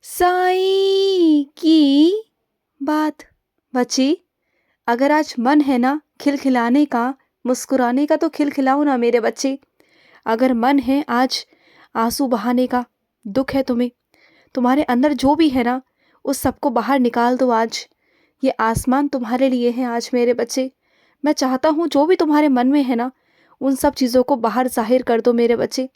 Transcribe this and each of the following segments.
साईं की बात। बच्ची, अगर आज मन है ना खिलखिलाने का, मुस्कुराने का, तो खिलखिलाओ ना मेरे बच्चे। अगर मन है आज आंसू बहाने का, दुख है तुम्हें, तुम्हारे अंदर जो भी है ना, उस सबको बाहर निकाल दो आज। ये आसमान तुम्हारे लिए है आज मेरे बच्चे। मैं चाहता हूँ जो भी तुम्हारे मन में है ना, उन सब चीज़ों को बाहर ज़ाहिर कर दो मेरे बच्चे।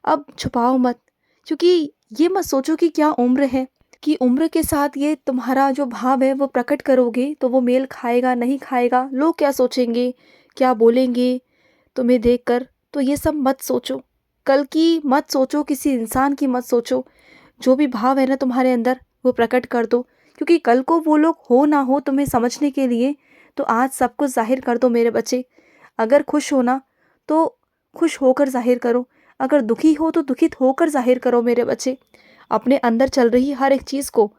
अब छुपाओ मत, क्योंकि ये मत सोचो कि क्या उम्र है, कि उम्र के साथ ये तुम्हारा जो भाव है वो प्रकट करोगे तो वो मेल खाएगा नहीं खाएगा, लोग क्या सोचेंगे, क्या बोलेंगे तुम्हें देखकर। तो ये सब मत सोचो, कल की मत सोचो, किसी इंसान की मत सोचो। जो भी भाव है ना तुम्हारे अंदर वो प्रकट कर दो, क्योंकि कल को वो लोग हो ना हो तुम्हें समझने के लिए, तो आज सब कुछ जाहिर कर दो मेरे बच्चे। अगर खुश हो ना तो खुश होकर जाहिर करो, अगर दुखी हो तो दुखित होकर जाहिर करो मेरे बच्चे। अपने अंदर चल रही हर एक चीज़ को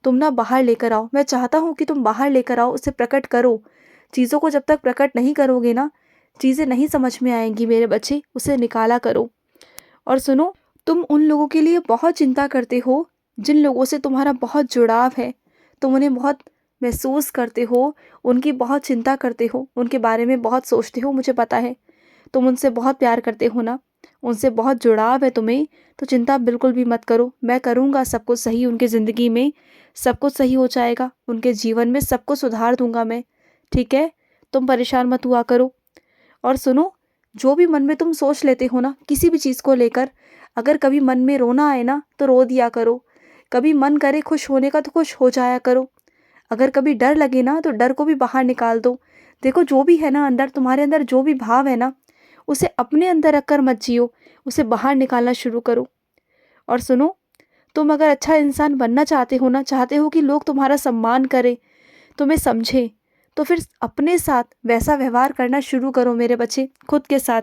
तुम ना बाहर लेकर आओ। मैं चाहता हूँ कि तुम बाहर लेकर आओ, उसे प्रकट करो। चीज़ों को जब तक प्रकट नहीं करोगे ना, चीज़ें नहीं समझ में आएंगी मेरे बच्चे, उसे निकाला करो। और सुनो, तुम उन लोगों के लिए बहुत चिंता करते हो जिन लोगों से तुम्हारा बहुत जुड़ाव है। तुम उन्हें बहुत महसूस करते हो, उनकी बहुत चिंता करते हो, उनके बारे में बहुत सोचते हो, मुझे पता है। तुम उनसे बहुत प्यार करते हो ना, उनसे बहुत जुड़ाव है तुम्हें। तो चिंता बिल्कुल भी मत करो, मैं करूँगा सब कुछ सही उनकी ज़िंदगी में। सब कुछ सही हो जाएगा उनके जीवन में, सब कुछ सुधार दूंगा मैं। ठीक है, तुम परेशान मत हुआ करो। और सुनो, जो भी मन में तुम सोच लेते हो ना किसी भी चीज़ को लेकर, अगर कभी मन में रोना आए ना तो रो दिया करो। कभी मन करे खुश होने का तो खुश हो जाया करो। अगर कभी डर लगे ना तो डर को भी बाहर निकाल दो। देखो, जो भी है ना अंदर, तुम्हारे अंदर जो भी भाव है ना, उसे अपने अंदर रखकर मत जियो, उसे बाहर निकालना शुरू करो। और सुनो, तुम अगर अच्छा इंसान बनना चाहते हो ना, चाहते हो कि लोग तुम्हारा सम्मान करें, तुम्हें समझें, तो फिर अपने साथ वैसा व्यवहार करना शुरू करो मेरे बच्चे। खुद के साथ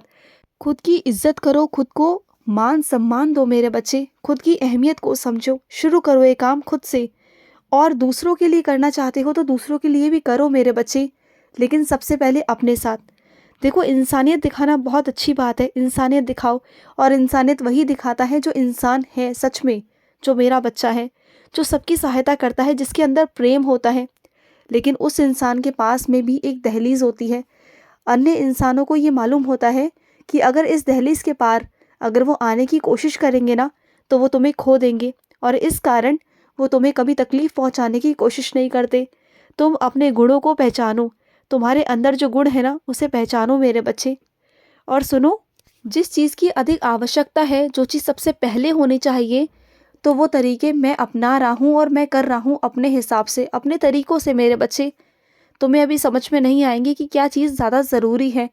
खुद की इज्जत करो, खुद को मान सम्मान दो मेरे बच्चे। खुद की अहमियत को समझो, शुरू करो ये काम खुद से। और दूसरों के लिए करना चाहते हो तो दूसरों के लिए भी करो मेरे बच्चे, लेकिन सबसे पहले अपने साथ। देखो, इंसानियत दिखाना बहुत अच्छी बात है, इंसानियत दिखाओ। और इंसानियत वही दिखाता है जो इंसान है सच में, जो मेरा बच्चा है, जो सबकी सहायता करता है, जिसके अंदर प्रेम होता है। लेकिन उस इंसान के पास में भी एक दहलीज होती है। अन्य इंसानों को ये मालूम होता है कि अगर इस दहलीज के पार अगर वो आने की कोशिश करेंगे ना, तो वो तुम्हें खो देंगे, और इस कारण वो तुम्हें कभी तकलीफ़ पहुंचाने की कोशिश नहीं करते। तुम अपने गुणों को पहचानो, तुम्हारे अंदर जो गुण है ना उसे पहचानो मेरे बच्चे। और सुनो, जिस चीज़ की अधिक आवश्यकता है, जो चीज़ सबसे पहले होनी चाहिए, तो वो तरीके मैं अपना रहा हूँ और मैं कर रहा हूँ अपने हिसाब से, अपने तरीक़ों से मेरे बच्चे। तुम्हें अभी समझ में नहीं आएंगी कि क्या चीज़ ज़्यादा ज़रूरी है,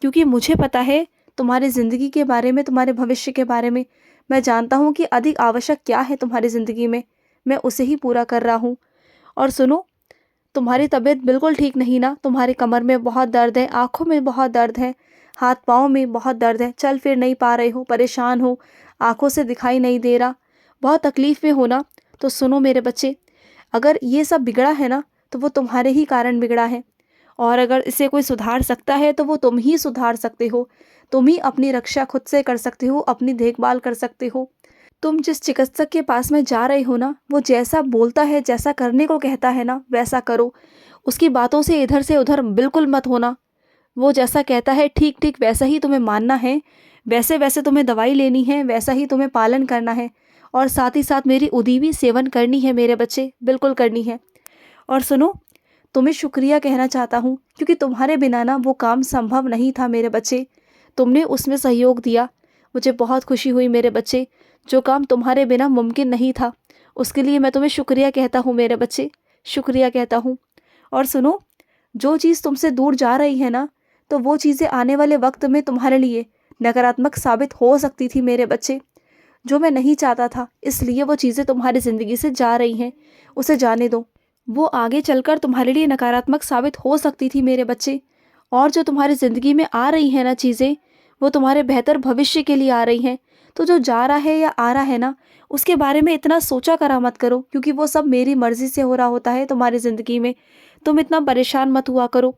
क्योंकि मुझे पता है तुम्हारी ज़िंदगी के बारे में, तुम्हारे भविष्य के बारे में। मैं जानता हूँ कि अधिक आवश्यक क्या है तुम्हारी ज़िंदगी में, मैं उसे ही पूरा कर रहा हूँ। और सुनो, तुम्हारी तबीयत बिल्कुल ठीक नहीं ना, तुम्हारे कमर में बहुत दर्द है, आँखों में बहुत दर्द है, हाथ पाँव में बहुत दर्द है, चल फिर नहीं पा रहे हो, परेशान हो, आँखों से दिखाई नहीं दे रहा, बहुत तकलीफ़ में हो ना। तो सुनो मेरे बच्चे, अगर ये सब बिगड़ा है ना, तो वो तुम्हारे ही कारण बिगड़ा है। और अगर इसे कोई सुधार सकता है तो वो तुम ही सुधार सकते हो। तुम ही अपनी रक्षा खुद से कर सकते हो, अपनी देखभाल कर सकते हो। तुम जिस चिकित्सक के पास में जा रहे हो ना, वो जैसा बोलता है, जैसा करने को कहता है ना, वैसा करो। उसकी बातों से इधर से उधर बिल्कुल मत होना। वो जैसा कहता है ठीक ठीक वैसा ही तुम्हें मानना है, वैसे वैसे तुम्हें दवाई लेनी है, वैसा ही तुम्हें पालन करना है। और साथ ही साथ मेरी उदीबी सेवन करनी है मेरे बच्चे, बिल्कुल करनी है। और सुनो, तुम्हें शुक्रिया कहना चाहता हूँ, क्योंकि तुम्हारे बिना ना वो काम संभव नहीं था मेरे बच्चे। तुमने उसमें सहयोग दिया, मुझे बहुत खुशी हुई मेरे बच्चे। जो काम तुम्हारे बिना मुमकिन नहीं था, उसके लिए मैं तुम्हें शुक्रिया कहता हूँ मेरे बच्चे, शुक्रिया कहता हूँ। और सुनो, जो चीज़ तुमसे दूर जा रही है ना, तो वो चीज़ें आने वाले वक्त में तुम्हारे लिए नकारात्मक साबित हो सकती थी मेरे बच्चे, जो मैं नहीं चाहता था, इसलिए वो चीज़ें तुम्हारी ज़िंदगी से जा रही हैं। उसे जाने दो, वो आगे चलकर तुम्हारे लिए नकारात्मक साबित हो सकती थी मेरे बच्चे। और जो तुम्हारी ज़िंदगी में आ रही हैं ना चीज़ें, वो तुम्हारे बेहतर भविष्य के लिए आ रही हैं। तो जो जा रहा है या आ रहा है ना, उसके बारे में इतना सोचा करा मत करो, क्योंकि वो सब मेरी मर्ज़ी से हो रहा होता है तुम्हारी ज़िंदगी में। तुम इतना परेशान मत हुआ करो।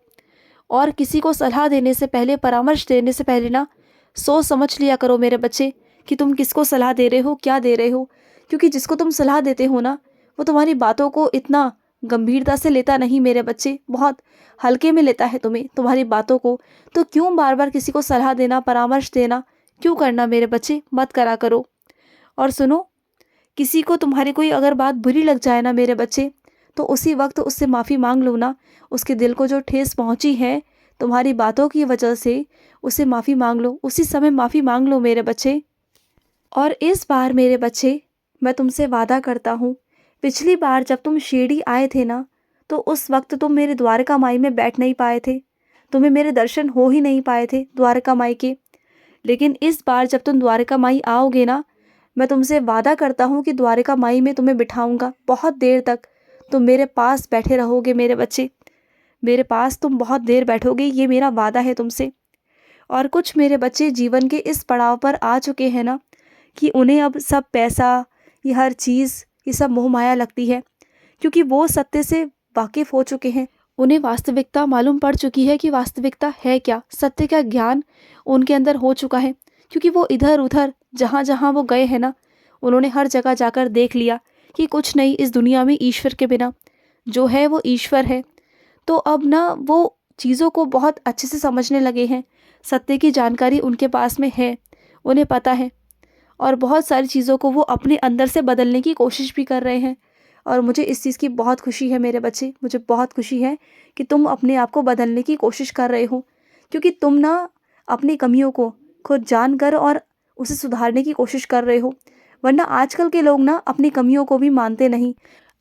और किसी को सलाह देने से पहले, परामर्श देने से पहले ना, सोच समझ लिया करो मेरे बच्चे कि तुम किसको सलाह दे रहे हो, क्या दे रहे हो। क्योंकि जिसको तुम सलाह देते हो ना, वो तुम्हारी बातों को इतना गंभीरता से लेता नहीं मेरे बच्चे, बहुत हल्के में लेता है तुम्हें, तुम्हारी बातों को। तो क्यों बार बार किसी को सलाह देना, परामर्श देना क्यों करना मेरे बच्चे, मत करा करो। और सुनो, किसी को तुम्हारी कोई अगर बात बुरी लग जाए ना मेरे बच्चे, तो उसी वक्त उससे माफ़ी मांग लो ना। उसके दिल को जो ठेस पहुंची है तुम्हारी बातों की वजह से, उसे माफ़ी मांग लो, उसी समय माफ़ी मांग लो मेरे बच्चे। और इस बार मेरे बच्चे, मैं तुमसे वादा करता हूँ, पिछली बार जब तुम शिरडी आए थे ना, तो उस वक्त तुम मेरे द्वारका माई में बैठ नहीं पाए थे, तुम्हें मेरे दर्शन हो ही नहीं पाए थे द्वारका माई के। लेकिन इस बार जब तुम द्वारका माई आओगे ना, मैं तुमसे वादा करता हूँ कि द्वारका माई में तुम्हें बिठाऊंगा, बहुत देर तक तुम मेरे पास बैठे रहोगे मेरे बच्चे, मेरे पास तुम बहुत देर बैठोगे, ये मेरा वादा है तुमसे। और कुछ मेरे बच्चे जीवन के इस पड़ाव पर आ चुके हैं ना कि उन्हें अब सब पैसा, ये हर चीज़, ये सब मोह माया लगती है, क्योंकि वो सत्य से वाकिफ़ हो चुके हैं। उन्हें वास्तविकता मालूम पड़ चुकी है कि वास्तविकता है क्या, सत्य का ज्ञान उनके अंदर हो चुका है। क्योंकि वो इधर उधर जहाँ जहाँ वो गए हैं ना, उन्होंने हर जगह जाकर देख लिया कि कुछ नहीं इस दुनिया में ईश्वर के बिना, जो है वो ईश्वर है। तो अब ना वो चीज़ों को बहुत अच्छे से समझने लगे हैं, सत्य की जानकारी उनके पास में है, उन्हें पता है। और बहुत सारी चीज़ों को वो अपने अंदर से बदलने की कोशिश भी कर रहे हैं। और मुझे इस चीज़ की बहुत खुशी है मेरे बच्चे, मुझे बहुत खुशी है कि तुम अपने आप को बदलने की कोशिश कर रहे हो। क्योंकि तुम ना अपनी कमियों को खुद जान कर और उसे सुधारने की कोशिश कर रहे हो। वरना आजकल के लोग ना अपनी कमियों को भी मानते नहीं,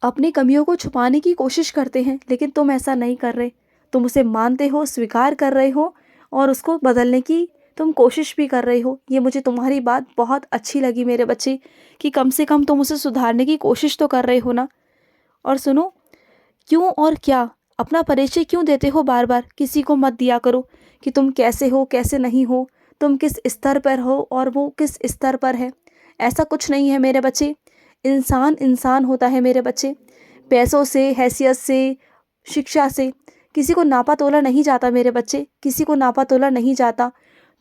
अपनी कमियों को छुपाने की कोशिश करते हैं। लेकिन तुम ऐसा नहीं कर रहे, तुम उसे मानते हो, स्वीकार कर रहे हो और उसको बदलने की तुम कोशिश भी कर रहे हो। ये मुझे तुम्हारी बात बहुत अच्छी लगी मेरे बच्चे, कि कम से कम तुम उसे सुधारने की कोशिश तो कर रहे हो ना। और सुनो, क्यों और क्या अपना परिचय क्यों देते हो बार बार, किसी को मत दिया करो कि तुम कैसे हो कैसे नहीं हो, तुम किस स्तर पर हो और वो किस स्तर पर है। ऐसा कुछ नहीं है मेरे बच्चे, इंसान इंसान होता है मेरे बच्चे। पैसों से, हैसियत से, शिक्षा से किसी को नापा तोला नहीं जाता मेरे बच्चे, किसी को नापा तोला नहीं जाता।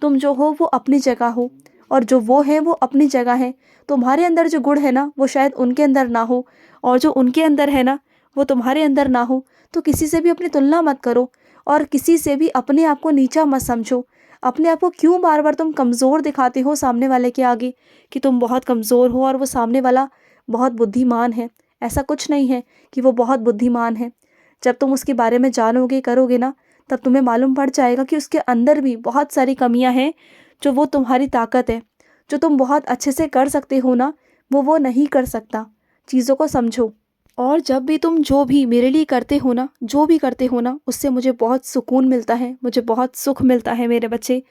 तुम जो हो वो अपनी जगह हो, और जो वो है वो अपनी जगह है। तुम्हारे अंदर जो गुण है ना, वो शायद उनके अंदर ना हो, और जो उनके अंदर है ना, वो तुम्हारे अंदर ना हो। तो किसी से भी अपनी तुलना मत करो, और किसी से भी अपने आप को नीचा मत समझो। अपने आप को क्यों बार बार तुम कमज़ोर दिखाते हो सामने वाले के आगे, कि तुम बहुत कमज़ोर हो और वो सामने वाला बहुत बुद्धिमान है। ऐसा कुछ नहीं है कि वो बहुत बुद्धिमान है। जब तुम उसके बारे में जानोगे, करोगे ना, तब तुम्हें मालूम पड़ जाएगा कि उसके अंदर भी बहुत सारी कमियां हैं, जो वो तुम्हारी ताकत है। जो तुम बहुत अच्छे से कर सकते हो ना, वो नहीं कर सकता। चीज़ों को समझो। और जब भी तुम जो भी मेरे लिए करते हो ना, जो भी करते हो ना, उससे मुझे बहुत सुकून मिलता है, मुझे बहुत सुख मिलता है मेरे बच्चे।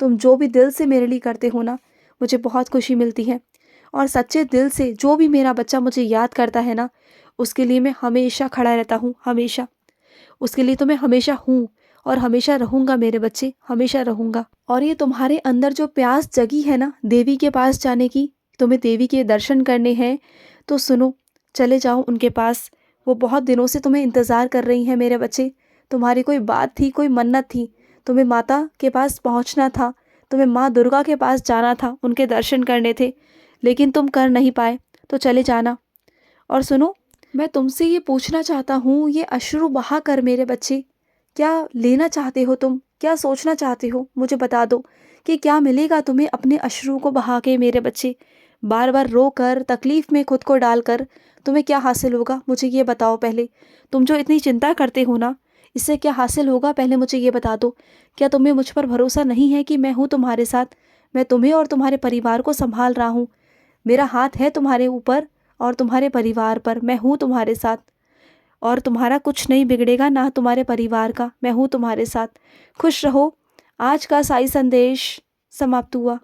तुम जो भी दिल से मेरे लिए करते हो ना, मुझे बहुत खुशी मिलती है। और सच्चे दिल से जो भी मेरा बच्चा मुझे याद करता है ना, उसके लिए मैं हमेशा खड़ा रहता हूँ, हमेशा। उसके लिए तो मैं हमेशा हूँ और हमेशा रहूँगा मेरे बच्चे, हमेशा रहूँगा। और ये तुम्हारे अंदर जो प्यास जगी है ना देवी के पास जाने की, तुम्हें देवी के दर्शन करने हैं, तो सुनो, चले जाओ उनके पास। वो बहुत दिनों से तुम्हें इंतज़ार कर रही हैं मेरे बच्चे। तुम्हारी कोई बात थी, कोई मन्नत थी, तुम्हें माता के पास पहुँचना था, तुम्हें माँ दुर्गा के पास जाना था, उनके दर्शन करने थे, लेकिन तुम कर नहीं पाए, तो चले जाना। और सुनो, मैं तुमसे ये पूछना चाहता हूँ, ये अश्रु बहा कर मेरे बच्चे, क्या लेना चाहते हो तुम, क्या सोचना चाहते हो, मुझे बता दो कि क्या मिलेगा तुम्हें अपने अश्रु को बहा के मेरे बच्चे। बार बार रो कर, तकलीफ़ में खुद को डालकर तुम्हें क्या हासिल होगा, मुझे ये बताओ पहले। तुम जो इतनी चिंता करते हो ना, इससे क्या हासिल होगा, पहले मुझे ये बता दो। क्या तुम्हें मुझ पर भरोसा नहीं है कि मैं हूँ तुम्हारे साथ, मैं तुम्हें और तुम्हारे परिवार को संभाल रहा हूँ। मेरा हाथ है तुम्हारे ऊपर और तुम्हारे परिवार पर, मैं हूँ तुम्हारे साथ। और तुम्हारा कुछ नहीं बिगड़ेगा, ना तुम्हारे परिवार का, मैं हूँ तुम्हारे साथ। खुश रहो। आज का साई संदेश समाप्त हुआ।